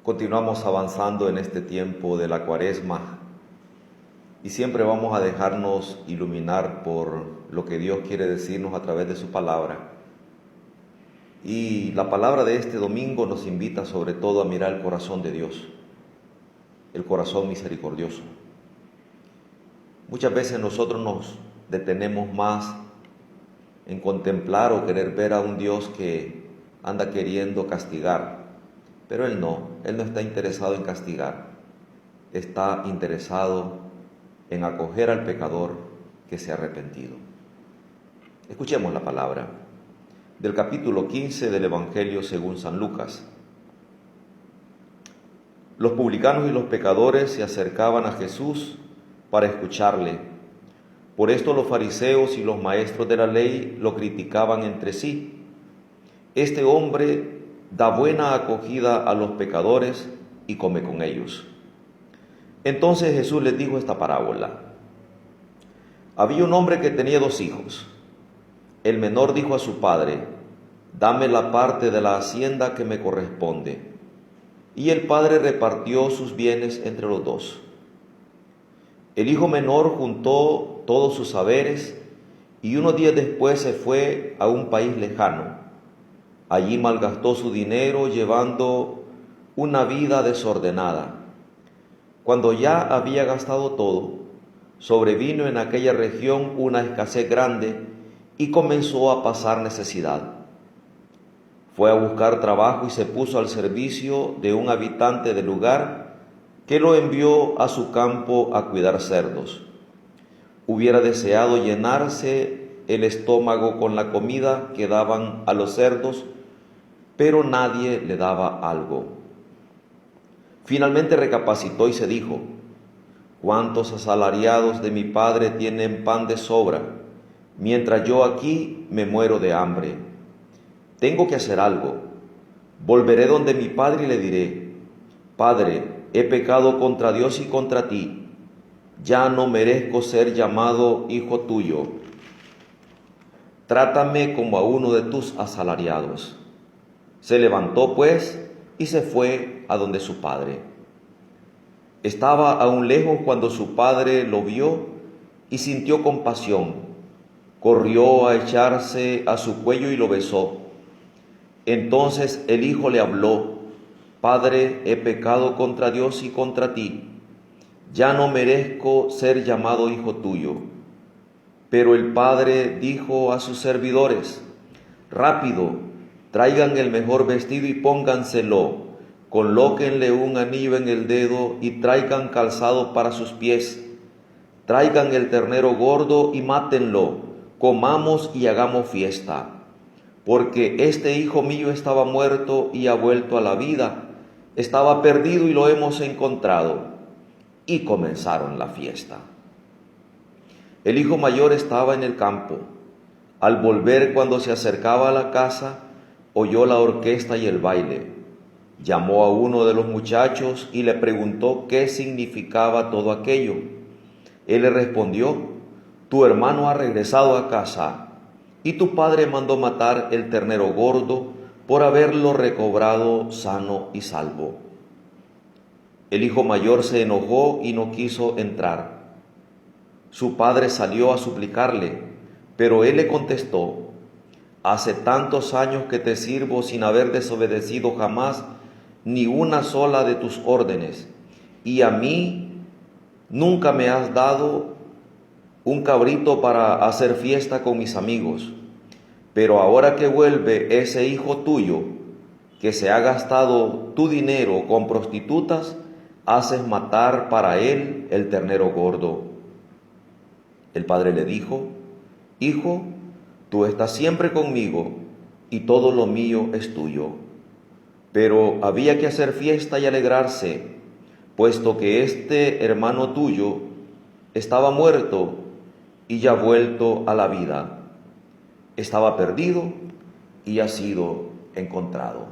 Continuamos avanzando en este tiempo de la Cuaresma y siempre vamos a dejarnos iluminar por lo que Dios quiere decirnos a través de su palabra. Y la palabra de este domingo nos invita sobre todo a mirar el corazón de Dios, el corazón misericordioso. Muchas veces nosotros nos detenemos más en contemplar o querer ver a un Dios que anda queriendo castigar, pero Él no está interesado en castigar, está interesado en acoger al pecador que se ha arrepentido. Escuchemos la palabra del capítulo 15 del Evangelio según San Lucas. Los publicanos y los pecadores se acercaban a Jesús para escucharle. Por esto los fariseos y los maestros de la ley lo criticaban entre sí. Este hombre da buena acogida a los pecadores y come con ellos. Entonces Jesús les dijo esta parábola. Había un hombre que tenía 2 hijos. El menor dijo a su padre: dame la parte de la hacienda que me corresponde. Y el padre repartió sus bienes entre los 2. El hijo menor juntó todos sus haberes y unos días después se fue a un país lejano. Allí malgastó su dinero llevando una vida desordenada. Cuando ya había gastado todo, sobrevino en aquella región una escasez grande y comenzó a pasar necesidad. Fue a buscar trabajo y se puso al servicio de un habitante del lugar que lo envió a su campo a cuidar cerdos. Hubiera deseado llenarse el estómago con la comida que daban a los cerdos, pero nadie le daba algo. Finalmente recapacitó y se dijo: ¿cuántos asalariados de mi padre tienen pan de sobra, mientras yo aquí me muero de hambre? Tengo que hacer algo. Volveré donde mi padre y le diré: Padre, he pecado contra Dios y contra ti. Ya no merezco ser llamado hijo tuyo. Trátame como a uno de tus asalariados. Se levantó pues y se fue a donde su padre. Estaba aún lejos cuando su padre lo vio y sintió compasión. Corrió a echarse a su cuello y lo besó. Entonces el hijo le habló: Padre, he pecado contra Dios y contra ti. Ya no merezco ser llamado hijo tuyo. Pero el padre dijo a sus servidores: rápido, traigan el mejor vestido y pónganselo, colóquenle un anillo en el dedo y traigan calzado para sus pies. Traigan el ternero gordo y mátenlo, comamos y hagamos fiesta. Porque este hijo mío estaba muerto y ha vuelto a la vida, estaba perdido y lo hemos encontrado. Y comenzaron la fiesta. El hijo mayor estaba en el campo. Al volver, cuando se acercaba a la casa, oyó la orquesta y el baile. Llamó a uno de los muchachos y le preguntó qué significaba todo aquello. Él le respondió: tu hermano ha regresado a casa y tu padre mandó matar el ternero gordo por haberlo recobrado sano y salvo. El hijo mayor se enojó y no quiso entrar. Su padre salió a suplicarle, pero él le contestó: hace tantos años que te sirvo sin haber desobedecido jamás ni una sola de tus órdenes, y a mí nunca me has dado un cabrito para hacer fiesta con mis amigos. Pero ahora que vuelve ese hijo tuyo, que se ha gastado tu dinero con prostitutas, haces matar para él el ternero gordo. El padre le dijo: hijo, tú estás siempre conmigo y todo lo mío es tuyo. Pero había que hacer fiesta y alegrarse, puesto que este hermano tuyo estaba muerto y ya vuelto a la vida. Estaba perdido y ha sido encontrado.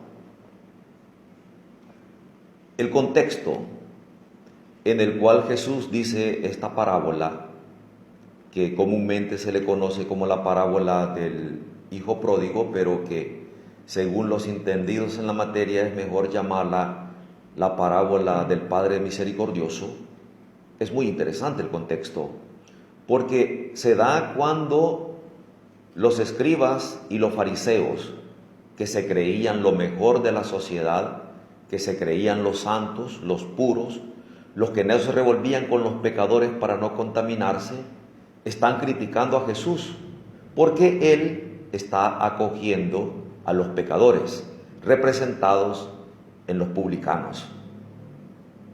El contexto en el cual Jesús dice esta parábola, que comúnmente se le conoce como la parábola del hijo pródigo, pero que según los entendidos en la materia es mejor llamarla la parábola del Padre Misericordioso, es muy interesante el contexto, porque se da cuando los escribas y los fariseos, que se creían lo mejor de la sociedad, que se creían los santos, los puros, los que no se revolvían con los pecadores para no contaminarse, están criticando a Jesús, porque Él está acogiendo a los pecadores, representados en los publicanos.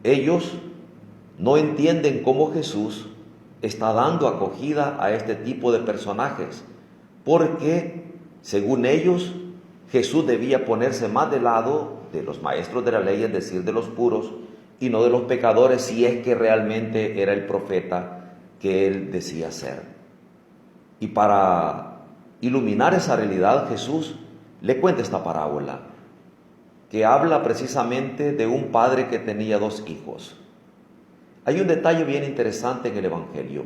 Ellos no entienden cómo Jesús está dando acogida a este tipo de personajes, porque, según ellos, Jesús debía ponerse más del lado de los maestros de la ley, es decir, de los puros, y no de los pecadores, si es que realmente era el profeta que él decía ser. Y para iluminar esa realidad, Jesús le cuenta esta parábola, que habla precisamente de un padre que tenía 2 hijos. Hay un detalle bien interesante en el Evangelio,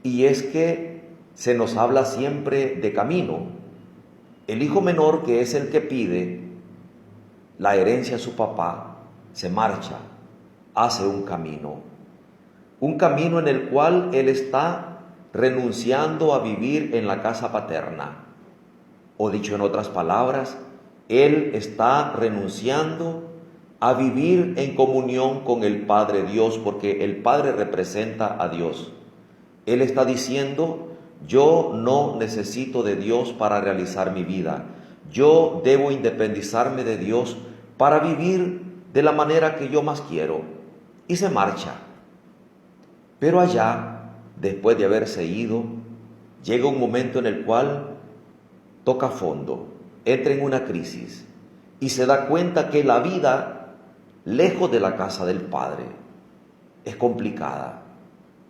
y es que se nos habla siempre de camino. El hijo menor, que es el que pide la herencia a su papá, se marcha, hace un camino en el cual él está renunciando a vivir en la casa paterna. O dicho en otras palabras, él está renunciando a vivir en comunión con el Padre Dios, porque el Padre representa a Dios. Él está diciendo: yo no necesito de Dios para realizar mi vida. Yo debo independizarme de Dios para vivir de la manera que yo más quiero. Y se marcha. Pero allá, después de haberse ido, llega un momento en el cual toca fondo, entra en una crisis y se da cuenta que la vida lejos de la casa del Padre es complicada.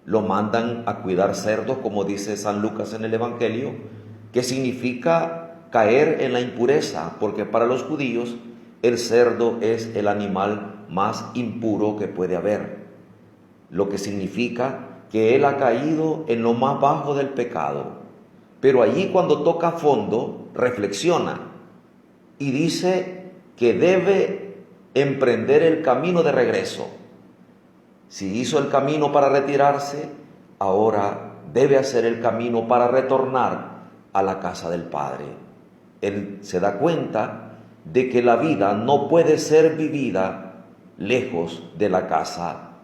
Lo mandan a cuidar cerdos, como dice San Lucas en el Evangelio, que significa caer en la impureza, porque para los judíos el cerdo es el animal más impuro que puede haber, lo que significa que él ha caído en lo más bajo del pecado. Pero allí, cuando toca fondo, reflexiona y dice que debe emprender el camino de regreso. Si hizo el camino para retirarse, ahora debe hacer el camino para retornar a la casa del Padre. Él se da cuenta de que la vida no puede ser vivida lejos de la casa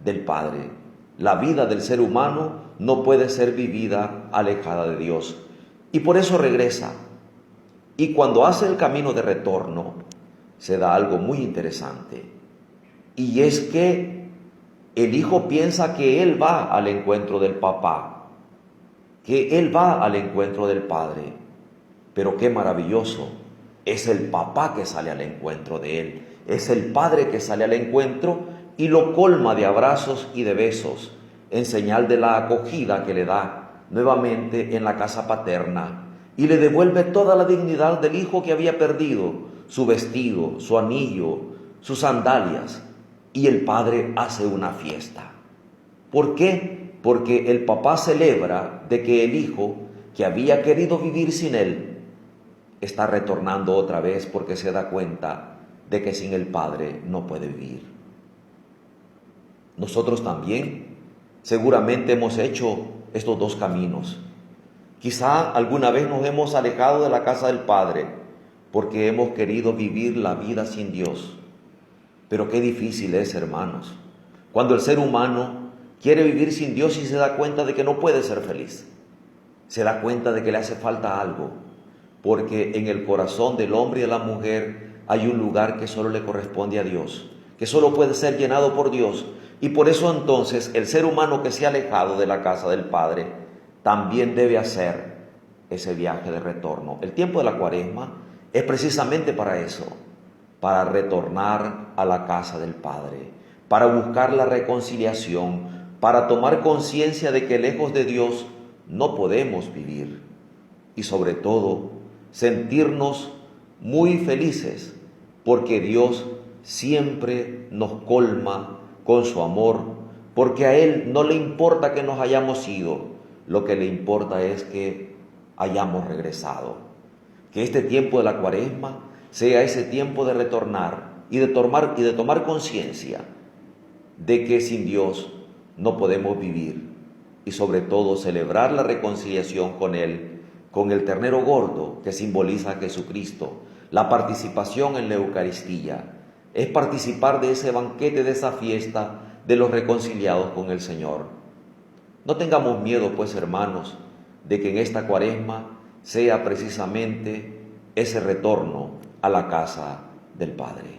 del Padre. La vida del ser humano no puede ser vivida alejada de Dios. Y por eso regresa. Y cuando hace el camino de retorno, se da algo muy interesante. Y es que el hijo piensa que él va al encuentro del papá, que él va al encuentro del Padre. Pero qué maravilloso, es el papá que sale al encuentro de él, es el Padre que sale al encuentro y lo colma de abrazos y de besos, en señal de la acogida que le da nuevamente en la casa paterna, y le devuelve toda la dignidad del hijo que había perdido, su vestido, su anillo, sus sandalias, y el padre hace una fiesta. ¿Por qué? Porque el papá celebra de que el hijo, que había querido vivir sin él, está retornando otra vez, porque se da cuenta de que sin el padre no puede vivir. Nosotros también seguramente hemos hecho estos 2 caminos. Quizá alguna vez nos hemos alejado de la casa del Padre porque hemos querido vivir la vida sin Dios. Pero qué difícil es, hermanos, cuando el ser humano quiere vivir sin Dios y se da cuenta de que no puede ser feliz. Se da cuenta de que le hace falta algo, porque en el corazón del hombre y de la mujer hay un lugar que solo le corresponde a Dios, que solo puede ser llenado por Dios. Y por eso entonces el ser humano que se ha alejado de la casa del Padre también debe hacer ese viaje de retorno. El tiempo de la Cuaresma es precisamente para eso, para retornar a la casa del Padre, para buscar la reconciliación, para tomar conciencia de que lejos de Dios no podemos vivir, y sobre todo sentirnos muy felices porque Dios siempre nos colma con su amor, porque a Él no le importa que nos hayamos ido, lo que le importa es que hayamos regresado. Que este tiempo de la Cuaresma sea ese tiempo de retornar, y de tomar conciencia de que sin Dios no podemos vivir, y sobre todo celebrar la reconciliación con Él, con el ternero gordo que simboliza a Jesucristo. La participación en la Eucaristía es participar de ese banquete, de esa fiesta de los reconciliados con el Señor. No tengamos miedo, pues, hermanos, de que en esta Cuaresma sea precisamente ese retorno a la casa del Padre.